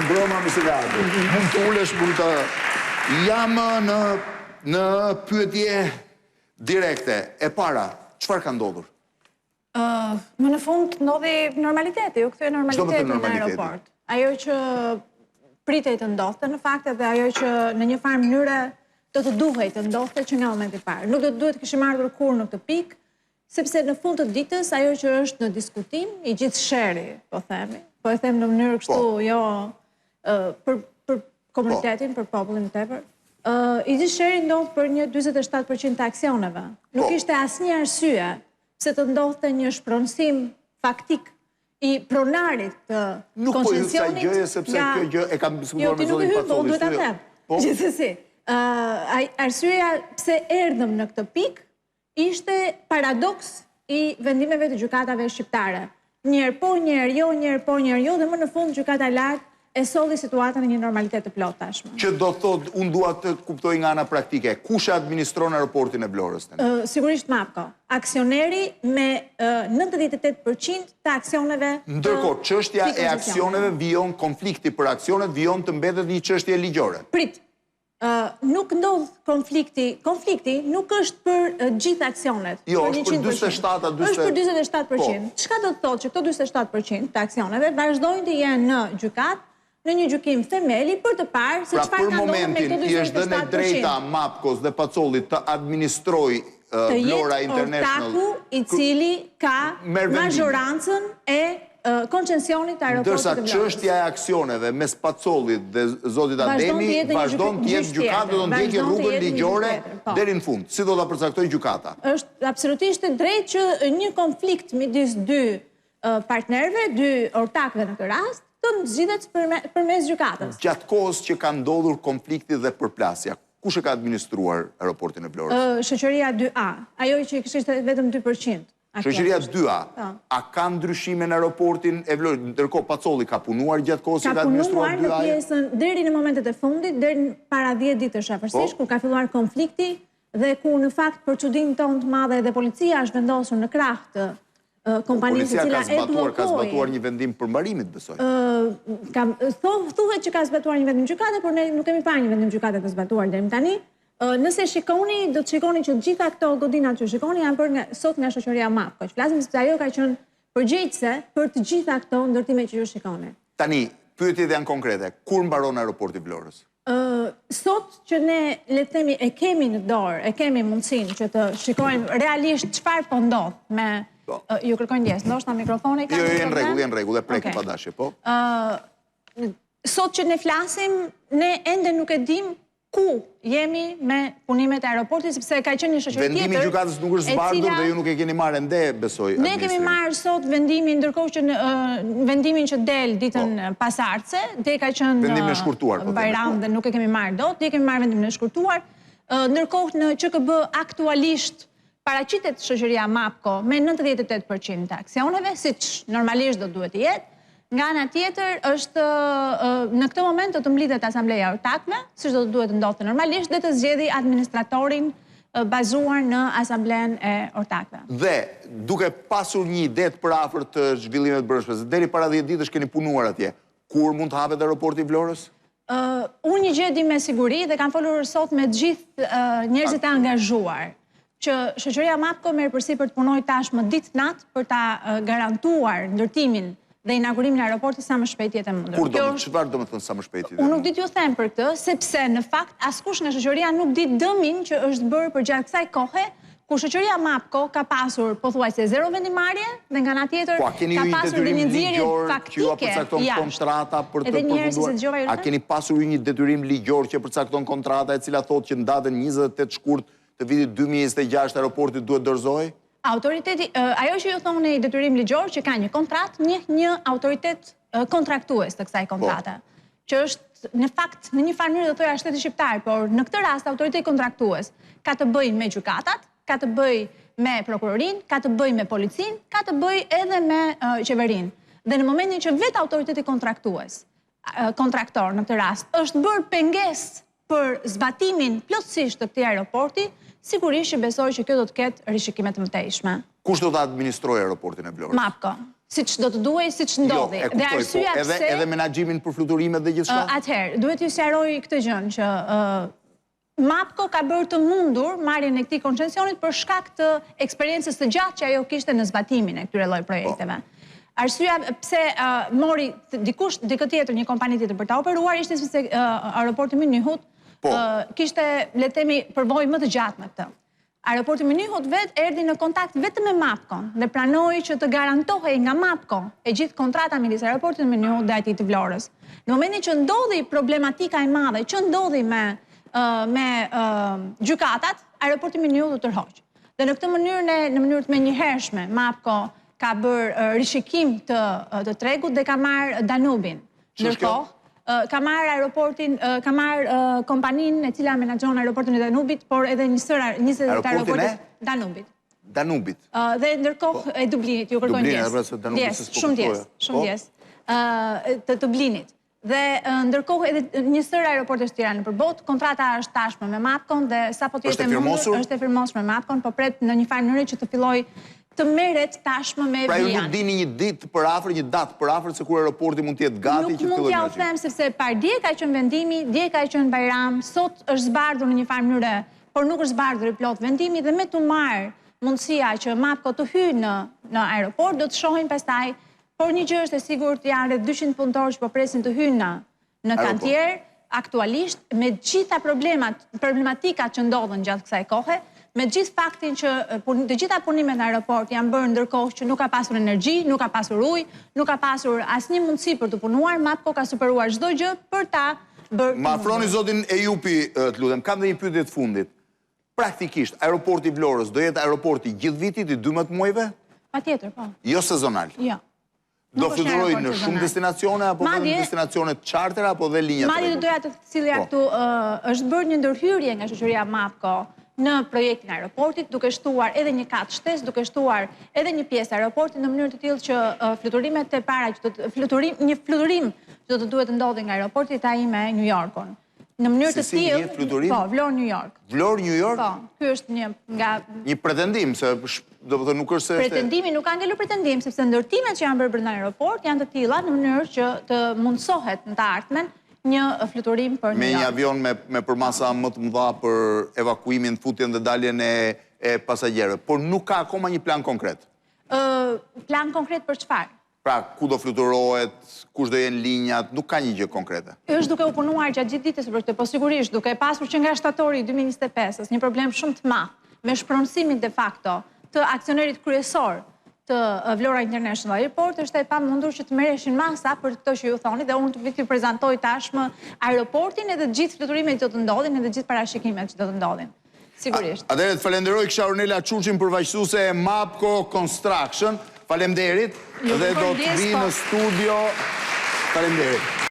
mbrëma më së gati. Mund të ulesh, mund të... Jam në pyetje direkte. E para, çfarë ka ndodhur? Më në fund ndodhi normaliteti, u kthye normaliteti në aeroport. Ajo që pritej të ndodhte në fakt edhe ajo që në një farë mënyre do të duhej të ndodhte që nga momenti i parë. Nuk do të duhet kishim ardhur kur në këtë pikë, sepse në fund të ditës ajo që është në diskutim, i gjithë sheri, po themi, po e them në mënyrë kështu, jo për komunitetin, për popullin tepër, i gjithë sheri ndodh për një 47% të aksioneve. Nuk ishte asnjë arsye se të ndodhte një shpronësim faktik i pronarit të koncesionit. Nuk po ju sa gjëje, sepse kjo gjë e kam diskutuar me zonin Pacoli. Duhet ta them. Gjithsesi, arsyeja pse erdhëm në këtë pikë ishte paradoks i vendimeve të gjykatave shqiptare. Njëherë po, njëherë jo, njëherë po, njëherë jo, dhe më në fund gjykata e lartë e solli situatën në një normalitet të plot tashmë. Që do thotë, unë dua të kuptoj nga ana praktike, kush administron aeroportin e Vlorës tani? Sigurisht MAPCO. Aksioneri me 98% të aksioneve. Ndërkohë, çështja e aksioneve vijon, konflikti për aksionet vijon të mbetet një çështje ligjore. Prit. Nuk ndodh konflikti nuk është për gjithë aksionet. Jo, është për 47%. Është për 47%. Çka do të thotë që këto 47% të aksioneve vazhdojnë të jenë në gjykat, në një gjykim themeli për të parë se çfarë ka ndodhur me këto 47%. Pra për momentin i është dhënë drejta MAPCO-s dhe Pacolit të administrojë Vlora International. Të jetë ortaku i cili ka mazhorancën e koncesionit të aeroportit të Vlorës. Ndërsa çështja e aksioneve mes Pacolit dhe zotit Ademi vazhdon të jetë gjykata, do ndjekë rrugën ligjore deri në fund. Si do ta përcaktojë gjykata? Është absolutisht e drejtë që një konflikt midis dy partnerëve, dy ortakëve në këtë rast, të zgjidhet përmes gjykatës. Gjatë kohës që ka ndodhur konflikti dhe përplasja, kush e ka administruar aeroportin e Vlorës? Shoqëria 2A, ajo që kishte vetëm 2%. Shoqëria 2A, a ka ndryshime në aeroportin e Vlorës? Ndërkohë Pacoli ka punuar gjatë kohës që ka administruar 2A? Ka punuar në pjesën deri në momentet e fundit, deri para 10 ditësh afërsisht, kur ka filluar konflikti dhe ku në fakt për çudinë tonë të madhe edhe policia është vendosur në krah të kompanisë e cila e bllokoi. Ka zbatuar një vendim përmbarimit, besoj. Thuhet që ka zbatuar një vendim gjykate, por ne nuk kemi parë një vendim gjykate të zbatuar deri tani. Nëse shikoni, do të shikoni që gjitha këto godinat që shikoni janë bërë sot nga shoqëria MAPCO. Flasim sepse ajo ka qenë përgjegjëse për të gjitha këto ndërtime që ju shikoni. Tani, pyetjet janë konkrete. Kur mbaron aeroporti i Vlorës? Sot që ne le të themi e kemi në dorë, e kemi mundësinë që të shikojmë realisht çfarë po ndodh me ju kërkoj ndjes, ndoshta mikrofoni ka. Jo, janë rregull, e prek pa dashje, po. Sot që ne flasim, ne ende nuk e dim ku jemi me punimet e aeroportit, sepse ka qenë një shoqëri tjetër. Vendimi i gjykatës nuk është zbardhur dhe ju nuk e keni marrë ende, besoj. Ne kemi marrë sot vendimin, ndërkohë që vendimin që del ditën pasardhse, dhe ka qenë vendimin e shkurtuar, Bajram dhe nuk e kemi marrë dot, ne kemi marrë vendimin e shkurtuar. Ndërkohë në QKB aktualisht paraqitet shoqëria MAPCO me 98% të aksioneve, siç normalisht do duhet të jetë. Nga ana tjetër është në këtë moment do të mblidhet asambleja e ortakëve, siç do të duhet të ndodhte normalisht, dhe të zgjedhë administratorin bazuar në asamblen e ortakëve. Dhe duke pasur një ide të përafërt të zhvillimeve të brendshme, deri para 10 ditësh keni punuar atje, kur mund të hapet aeroporti i Vlorës? Unë një gjë di me siguri dhe kam folur sot me të gjithë njerëzit e angazhuar, që shoqëria MAPCO merr përsipër të punojë tashmë ditë-natë për ta garantuar ndërtimin dhe inaugurimin e aeroportit sa më shpejt jetë e mundur. Çfarë do të thonë sa më shpejt jetë? Unë nuk di t'ju them për këtë, sepse në fakt askush nga shoqëria nuk di dëmin që është bërë për gjatë kësaj kohe, ku shoqëria MAPCO ka pasur pothuajse zero vendimarrje dhe nga ana tjetër ka pasur një nxjerrje faktike jashtë. A keni pasur një detyrim ligjor që përcakton kontrata e cila thotë që në datën 28 shkurt të vitit 2026 aeroporti duhet dorëzohej? Autoriteti, ajo që ju thonë i detyrim ligjor që ka një kontrat, një autoritet kontraktues të kësaj kontrate, që është në fakt në një farë mënyrë do thoya shteti shqiptar, por në këtë rast autoriteti kontraktues ka të bëjë me gjykatat, ka të bëjë me prokurorinë, ka të bëjë me policinë, ka të bëjë edhe me qeverinë. Dhe në momentin që vetë autoriteti kontraktues, kontraktor në këtë rast, është bërë pengesë për zbatimin plotësisht të këtij aeroporti, sigurisht që besoj që kjo do të ketë rishikime të mëtejshme. Kush do të administrojë aeroportin e Vlorës? MAPCO. Siç do të duhej, siç ndodhi. Jo, e kuptoj, po edhe menaxhimin për fluturimet dhe gjithçka? Atëherë, duhet t'ju sqaroj këtë gjën që MAPCO ka bërë të mundur marrjen e këtij koncesionit për shkak të eksperiencës së gjatë që ajo kishte në zbatimin e këtyre lloj projekteve. Arsyeja pse mori dikë tjetër, një kompani tjetër për ta operuar, ishte sepse aeroporti Mynihut kishte, le të themi, përvojë më të gjatë me këtë. Aeroporti Mynihut erdhi në kontakt vetëm me MAPCO-n dhe pranoi që të garantohej nga MAPCO e gjithë kontrata midis aeroportit Mynihut dhe atij të Vlorës. Në momentin që ndodhi problematika e madhe që ndodhi me gjykatat, aeroporti Mynihut u tërhoq. Dhe në këtë mënyrë në mënyrë të menjëhershme MAPCO ka bërë rishikim të tregut dhe ka marrë Danubin. Ndërkohë, ka marrë kompaninë e cila menaxhon aeroportin e Danubit, por edhe njësër të aeroportit Danubit. Danubit. Dhe ndërkohë e Dublinit, ju kërkojnë pjesë. Shumë pjesë. Të Dublinit. Dhe ndërkohë edhe njësër aeroportet të tjera në përbot, kontrata është tashme me MAPCO-n dhe sa po tjetë mundur, është e firmosur me MAPCO-n, po pret në një farë mënyrë që të filloj të merret tashmë me Pra ju Brian. nuk dini një ditë për afër, një datë për afër se kur aeroporti mund të jetë gati që të fillojë. Nuk mund t'ja u them sepse par dje ka qenë vendimi, dje ka qenë Bajram, sot është zbardhur në një farë mënyrë, por nuk është zbardhur i plot vendimi dhe me të marrë mundësia që MAPCO të hyjë në aeroport, do të shohim pastaj, por një gjë është e sigurt, janë rreth 200 punëtorë që po presin të hyjnë në kantier, aktualisht me gjitha problematikat që ndodhen gjatë kësaj kohe, me gjithë faktin që të gjitha punimet në aeroport janë bërë ndërkohë që nuk ka pasur energji, nuk ka pasur ujë, nuk ka pasur asnjë mundësi për të punuar, MAPCO ka superuar çdo gjë për ta bërë. Ma afroni zotin Ejupi, të lutem, kam dhe një pyetje të fundit. Praktikisht, aeroporti Vlorës do jetë aeroporti gjithë vitit i 12 muajve? Patjetër, po. Jo sezonal. Jo. Do fluturojë në shumë destinacione apo në destinacione të chartera apo dhe linja të Madje do doja të cilja këtu është bërë një ndërhyrje nga shoqëria MAPCO në projektin e aeroportit, duke shtuar edhe një katë shtesë, duke shtuar edhe një pjesë aeroportit në mënyrë të tillë që fluturimet e para një fluturim që do të duhet të ndodhi nga aeroporti ta i me New Yorkun. Në mënyrë të tillë, po, Vlorë New York. Vlorë New York? Po, ky është një pretendim, se do të thënë nuk është se pretendimi nuk ka ngelur pretendim, sepse ndërtimet që janë bërë brenda aeroport janë të tilla në mënyrë që të mundsohet në të ardhmen një fluturim për me një avion me përmasa më të mëdha për evakuimin, futjen dhe daljen e pasagjerëve, por nuk ka akoma një plan konkret. Plan konkret për çfarë? Pra, ku do fluturohet, kush do jenë linjat, nuk ka një gjë konkrete. Është duke u punuar gjatë gjithë ditës për këtë, po sigurisht duke pasur që nga shtatori 2025 një problem shumë të madh me shpronësimin de facto të aksionerit kryesor të Vlora International Airport, është e pamundur që të merreshin masa për këtë që ju thoni dhe unë të vit t'ju prezantoj tashmë aeroportin edhe gjithë fluturimet që do të ndodhin edhe gjithë parashikimet që do të ndodhin. Sigurisht. Atëherë të falenderoj kësha Ornela Çuçin, përfaqësuese e MAPCO Construction. Faleminderit dhe do të vi në studio. Faleminderit.